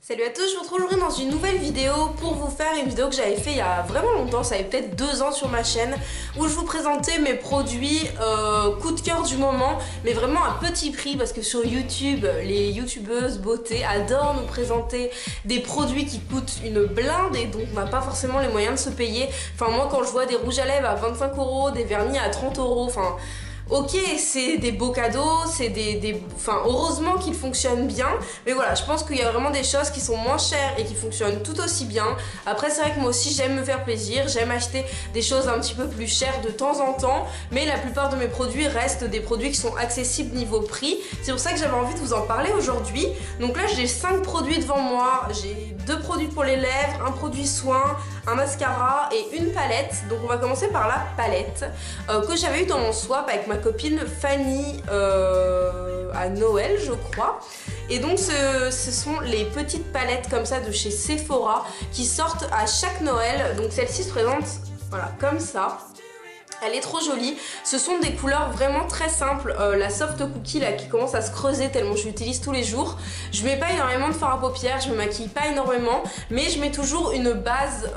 Salut à tous, je vous retrouve aujourd'hui dans une nouvelle vidéo pour vous faire une vidéo que j'avais fait il y a vraiment longtemps, ça avait peut-être 2 ans sur ma chaîne, où je vous présentais mes produits coup de cœur du moment, mais vraiment à petit prix, parce que sur YouTube, les youtubeuses beauté adorent nous présenter des produits qui coûtent une blinde et donc on n'a pas forcément les moyens de se payer. Enfin moi quand je vois des rouges à lèvres à 25 €, des vernis à 30 €, enfin... Ok, c'est des beaux cadeaux, c'est enfin, heureusement qu'ils fonctionnent bien, mais voilà, je pense qu'il y a vraiment des choses qui sont moins chères et qui fonctionnent tout aussi bien. Après, c'est vrai que moi aussi, j'aime me faire plaisir, j'aime acheter des choses un petit peu plus chères de temps en temps, mais la plupart de mes produits restent des produits qui sont accessibles niveau prix. C'est pour ça que j'avais envie de vous en parler aujourd'hui. Donc là, j'ai 5 produits devant moi, j'ai 2 produits pour les lèvres, un produit soin, un mascara et une palette. Donc on va commencer par la palette que j'avais eu dans mon swap avec ma copine Fanny à Noël je crois. Et donc ce sont les petites palettes comme ça de chez Sephora qui sortent à chaque Noël. Donc celle-ci se présente voilà comme ça. Elle est trop jolie, ce sont des couleurs vraiment très simples, la soft cookie là qui commence à se creuser tellement je l'utilise tous les jours. Je mets pas énormément de fard à paupières, je me maquille pas énormément, mais je mets toujours une base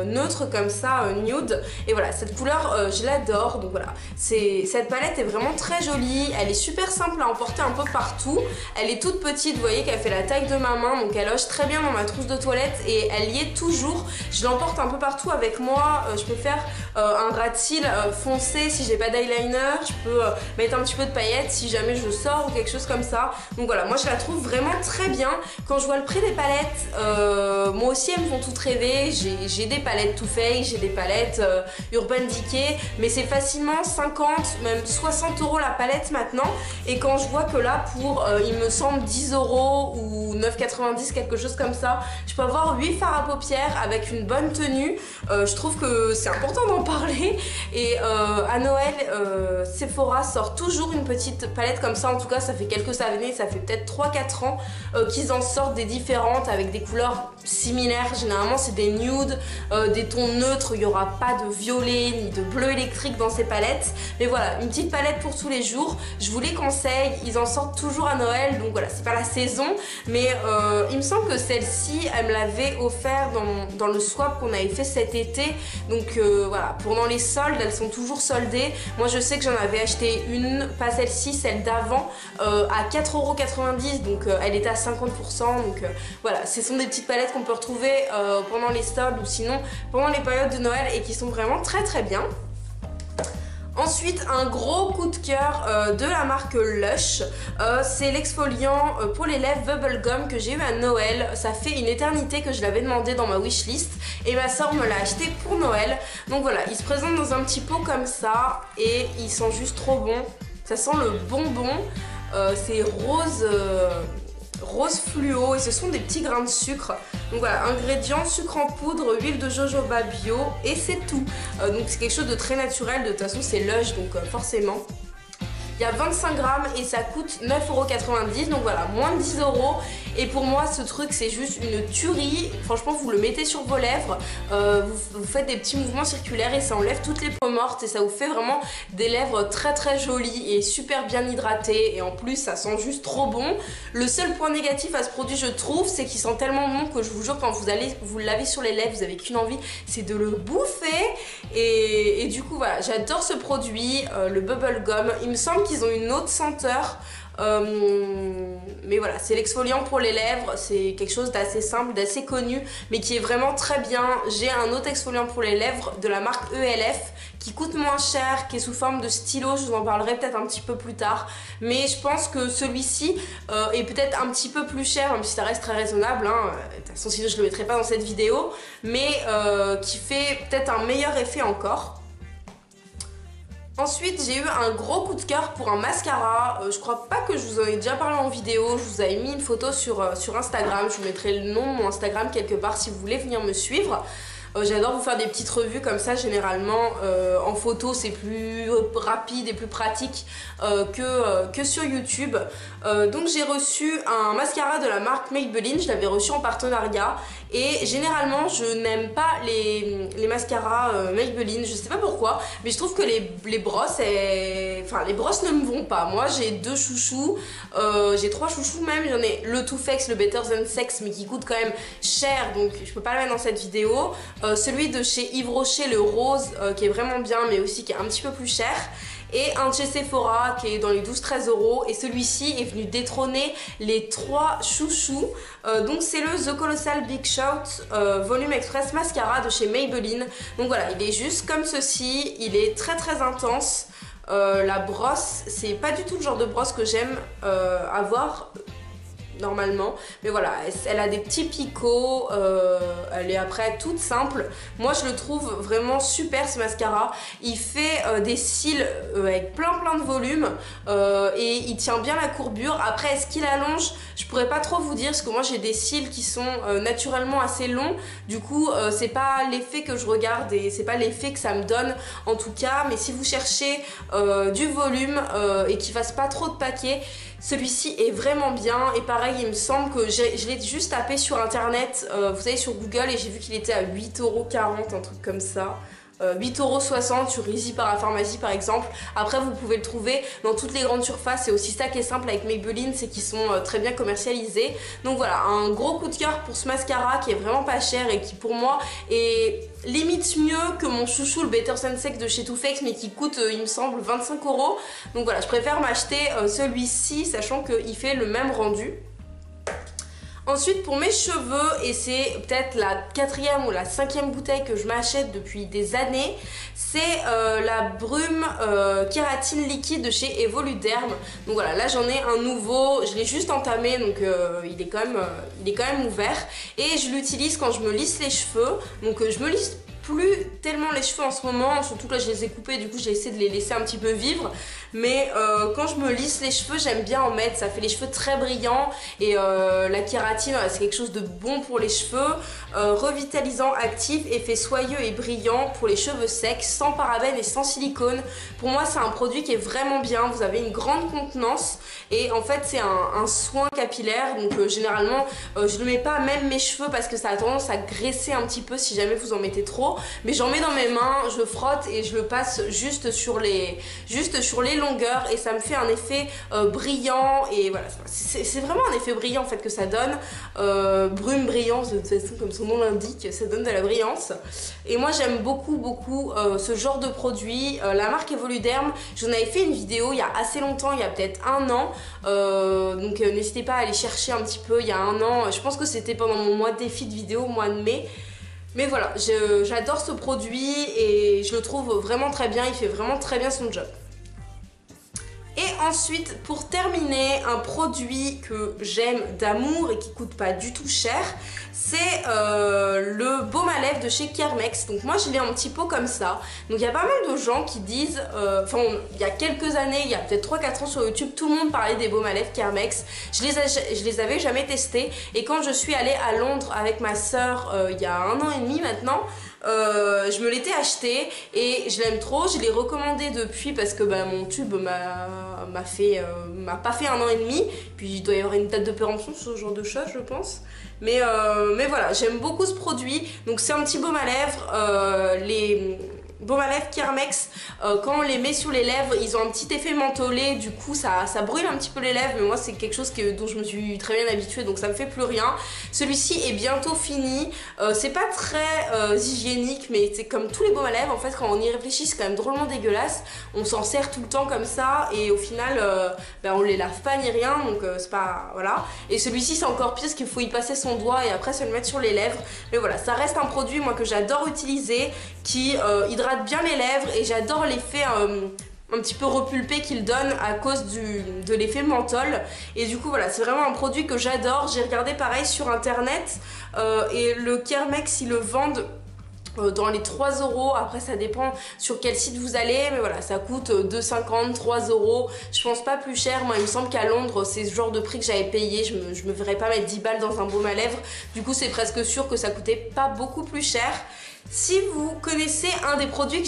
neutre comme ça, nude. Et voilà, cette couleur je l'adore, donc voilà. Cette palette est vraiment très jolie, elle est super simple à emporter un peu partout. Elle est toute petite, vous voyez qu'elle fait la taille de ma main, donc elle loge très bien dans ma trousse de toilette et elle y est toujours. Je l'emporte un peu partout avec moi, je peux faire un ras de cils foncé si j'ai pas d'eyeliner, je peux mettre un petit peu de paillettes si jamais je sors ou quelque chose comme ça. Donc voilà, moi je la trouve vraiment très bien. Quand je vois le prix des palettes, moi aussi elles me font toutes rêver. J'ai des palettes Too Faced, j'ai des palettes Urban Decay, mais c'est facilement 50, même 60 € la palette maintenant. Et quand je vois que là pour, il me semble 10 € ou 9,90 quelque chose comme ça, je peux avoir 8 fards à paupières avec une bonne tenue. Je trouve que c'est important d'en parler. Et à Noël, Sephora sort toujours une petite palette comme ça. En tout cas, ça fait quelques années, ça fait peut-être 3-4 ans qu'ils en sortent des différentes avec des couleurs similaires. Généralement, c'est des nudes, des tons neutres. Il n'y aura pas de violet ni de bleu électrique dans ces palettes. Mais voilà, une petite palette pour tous les jours. Je vous les conseille. Ils en sortent toujours à Noël. Donc voilà, c'est pas la saison. Mais il me semble que celle-ci, elle me l'avait offert dans le swap qu'on avait fait cet été. Donc voilà, pendant les soldes, elles sont toujours soldées. Moi je sais que j'en avais acheté une, pas celle-ci, celle d'avant, à 4,90 €, donc elle était à 50%. Donc voilà, ce sont des petites palettes qu'on peut retrouver pendant les soldes ou sinon pendant les périodes de Noël et qui sont vraiment très très bien. Ensuite, un gros coup de cœur de la marque Lush, c'est l'exfoliant pour les lèvres Bubblegum que j'ai eu à Noël. Ça fait une éternité que je l'avais demandé dans ma wishlist et ma soeur me l'a acheté pour Noël. Donc voilà, il se présente dans un petit pot comme ça et il sent juste trop bon. Ça sent le bonbon, c'est rose... rose fluo et ce sont des petits grains de sucre. Donc voilà, ingrédients, sucre en poudre, huile de jojoba bio et c'est tout. Donc c'est quelque chose de très naturel, de toute façon c'est Lush donc forcément. Il y a 25 grammes et ça coûte 9,90 €, donc voilà, moins de 10 €. Et pour moi, ce truc, c'est juste une tuerie. Franchement, vous le mettez sur vos lèvres, vous faites des petits mouvements circulaires et ça enlève toutes les peaux mortes et ça vous fait vraiment des lèvres très très jolies et super bien hydratées. Et en plus, ça sent juste trop bon. Le seul point négatif à ce produit, je trouve, c'est qu'il sent tellement bon que je vous jure, quand vous allez vous le laver sur les lèvres, vous avez qu'une envie, c'est de le bouffer. Et du coup, voilà, j'adore ce produit, le Bubblegum. Il me semble qu'ils ont une autre senteur, mais voilà, c'est l'exfoliant pour les lèvres, c'est quelque chose d'assez simple, d'assez connu, mais qui est vraiment très bien. J'ai un autre exfoliant pour les lèvres de la marque ELF qui coûte moins cher, qui est sous forme de stylo, je vous en parlerai peut-être un petit peu plus tard, mais je pense que celui-ci est peut-être un petit peu plus cher, même si ça reste très raisonnable, hein. De toute façon sinon je le mettrai pas dans cette vidéo, mais qui fait peut-être un meilleur effet encore. Ensuite, j'ai eu un gros coup de cœur pour un mascara. Je crois pas que je vous en ai déjà parlé en vidéo. Je vous avais mis une photo sur Instagram. Je vous mettrai le nom de mon Instagram quelque part si vous voulez venir me suivre. J'adore vous faire des petites revues comme ça, généralement en photo c'est plus rapide et plus pratique que sur YouTube. Donc j'ai reçu un mascara de la marque Maybelline, je l'avais reçu en partenariat et généralement je n'aime pas les mascaras Maybelline, je sais pas pourquoi, mais je trouve que les brosses, les brosses ne me vont pas. Moi j'ai 2 chouchous, j'ai 3 chouchous même, j'en ai le Too Faced, le Better Than Sex, mais qui coûte quand même cher, donc je peux pas le mettre dans cette vidéo. Celui de chez Yves Rocher, le rose, qui est vraiment bien, mais aussi qui est un petit peu plus cher. Et un de chez Sephora qui est dans les 12-13 €. Et celui-ci est venu détrôner les 3 chouchous. Donc c'est le The Colossal Big Shot Volume Express Mascara de chez Maybelline. Donc voilà, il est juste comme ceci, il est très très intense. La brosse, c'est pas du tout le genre de brosse que j'aime avoir normalement, mais voilà, elle a des petits picots, elle est après toute simple. Moi je le trouve vraiment super ce mascara. Il fait des cils avec plein de volume et il tient bien la courbure. Après est-ce qu'il allonge? Je pourrais pas trop vous dire parce que moi j'ai des cils qui sont naturellement assez longs, du coup c'est pas l'effet que je regarde et c'est pas l'effet que ça me donne en tout cas. Mais si vous cherchez du volume et qu'il fasse pas trop de paquets, celui-ci est vraiment bien. Et pareil, il me semble que je l'ai juste tapé sur internet, vous savez, sur Google, et j'ai vu qu'il était à 8,40 €, un truc comme ça. 8,60 € sur Easy Parapharmacie par exemple. Après vous pouvez le trouver dans toutes les grandes surfaces. C'est aussi ça qui est simple avec Maybelline, c'est qu'ils sont très bien commercialisés. Donc voilà, un gros coup de cœur pour ce mascara qui est vraiment pas cher et qui pour moi est limite mieux que mon chouchou le Better Than Sex de chez Too Faced, mais qui coûte il me semble 25 €. Donc voilà, je préfère m'acheter celui-ci sachant qu'il fait le même rendu. Ensuite pour mes cheveux, et c'est peut-être la 4e ou la 5e bouteille que je m'achète depuis des années, c'est la brume kératine liquide de chez Evoluderm. Donc voilà, là j'en ai un nouveau, je l'ai juste entamé, donc il est quand même ouvert. Et je l'utilise quand je me lisse les cheveux, donc je me lisse plus tellement les cheveux en ce moment, surtout que là je les ai coupés, du coup j'ai essayé de les laisser un petit peu vivre. Mais quand je me lisse les cheveux, j'aime bien en mettre, ça fait les cheveux très brillants. Et la kératine, c'est quelque chose de bon pour les cheveux, revitalisant, actif, effet soyeux et brillant pour les cheveux secs, sans parabènes et sans silicone. Pour moi c'est un produit qui est vraiment bien, vous avez une grande contenance et en fait c'est un soin capillaire. Donc généralement je ne mets pas même mes cheveux parce que ça a tendance à graisser un petit peu si jamais vous en mettez trop. Mais j'en mets dans mes mains, je frotte et je le passe juste sur les longueurs et ça me fait un effet brillant. Et voilà, c'est vraiment un effet brillant en fait que ça donne. Brume brillance, de toute façon comme son nom l'indique, ça donne de la brillance. Et moi j'aime beaucoup ce genre de produit. La marque Evoluderm, j'en avais fait une vidéo il y a assez longtemps, il y a peut-être 1 an. Donc n'hésitez pas à aller chercher un petit peu, il y a 1 an. Je pense que c'était pendant mon mois de défi de vidéo, mois de mai. Mais voilà, j'adore ce produit et je le trouve vraiment très bien, il fait vraiment très bien son job. Et ensuite, pour terminer, un produit que j'aime d'amour et qui coûte pas du tout cher, c'est le baume à lèvres de chez Kermex. Donc moi je l'ai en petit pot comme ça. Donc il y a pas mal de gens qui disent, il y a quelques années, il y a peut-être 3-4 ans sur YouTube, tout le monde parlait des baumes à lèvres Kermex. Je les avais jamais testés. Et quand je suis allée à Londres avec ma soeur il y a 1 an et demi maintenant, je me l'étais acheté et je l'aime trop. Je l'ai recommandé depuis parce que mon tube m'a pas fait 1 an et demi. Puis il doit y avoir une date de péremption sur ce genre de choses je pense. Mais voilà, j'aime beaucoup ce produit. Donc c'est un petit baume à lèvres. Les baume à lèvres Kermex, quand on les met sur les lèvres, ils ont un petit effet mentholé, du coup ça brûle un petit peu les lèvres, mais moi c'est quelque chose dont je me suis très bien habituée, donc ça me fait plus rien. Celui-ci est bientôt fini, c'est pas très hygiénique, mais c'est comme tous les baumes à lèvres, en fait quand on y réfléchit c'est quand même drôlement dégueulasse. On s'en sert tout le temps comme ça, et au final on les lave pas ni rien, donc c'est pas... voilà. Et celui-ci c'est encore pire parce qu'il faut y passer son doigt et après se le mettre sur les lèvres. Mais voilà, ça reste un produit moi que j'adore utiliser, qui hydrate bien les lèvres, et j'adore l'effet un petit peu repulpé qu'il donne à cause de l'effet menthol. Et du coup voilà, c'est vraiment un produit que j'adore. J'ai regardé pareil sur internet et le Kermex ils le vendent dans les 3 €. Après ça dépend sur quel site vous allez, mais voilà, ça coûte 2,50 €, 3 €. Je pense pas plus cher. Moi il me semble qu'à Londres c'est ce genre de prix que j'avais payé. Je me verrais pas mettre 10 balles dans un baume à lèvres. Du coup c'est presque sûr que ça coûtait pas beaucoup plus cher. Si vous connaissez un des produits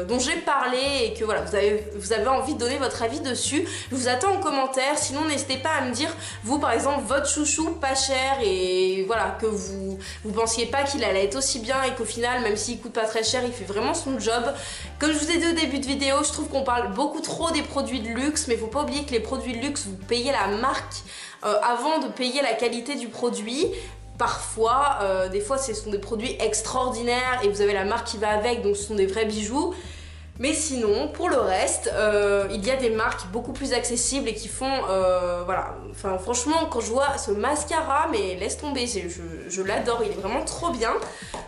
dont j'ai parlé et que voilà, vous avez envie de donner votre avis dessus, je vous attends en commentaire. Sinon n'hésitez pas à me dire, vous par exemple, votre chouchou pas cher et voilà, que vous pensiez pas qu'il allait être aussi bien et qu'au final, même s'il coûte pas très cher, il fait vraiment son job. Comme je vous ai dit au début de vidéo, je trouve qu'on parle beaucoup trop des produits de luxe, mais faut pas oublier que les produits de luxe, vous payez la marque avant de payer la qualité du produit. Parfois, des fois ce sont des produits extraordinaires et vous avez la marque qui va avec, donc ce sont des vrais bijoux. Mais sinon, pour le reste, il y a des marques beaucoup plus accessibles et qui font, voilà, enfin franchement quand je vois ce mascara, mais laisse tomber, je l'adore, il est vraiment trop bien.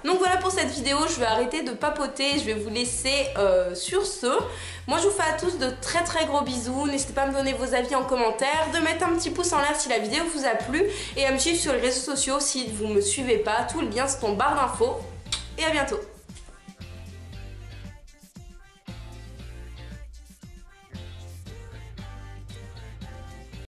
Donc voilà pour cette vidéo, je vais arrêter de papoter, je vais vous laisser sur ce. Moi je vous fais à tous de très très gros bisous, n'hésitez pas à me donner vos avis en commentaire, de mettre un petit pouce en l'air si la vidéo vous a plu et à me suivre sur les réseaux sociaux si vous ne me suivez pas, tout le lien c'est en barre d'infos et à bientôt.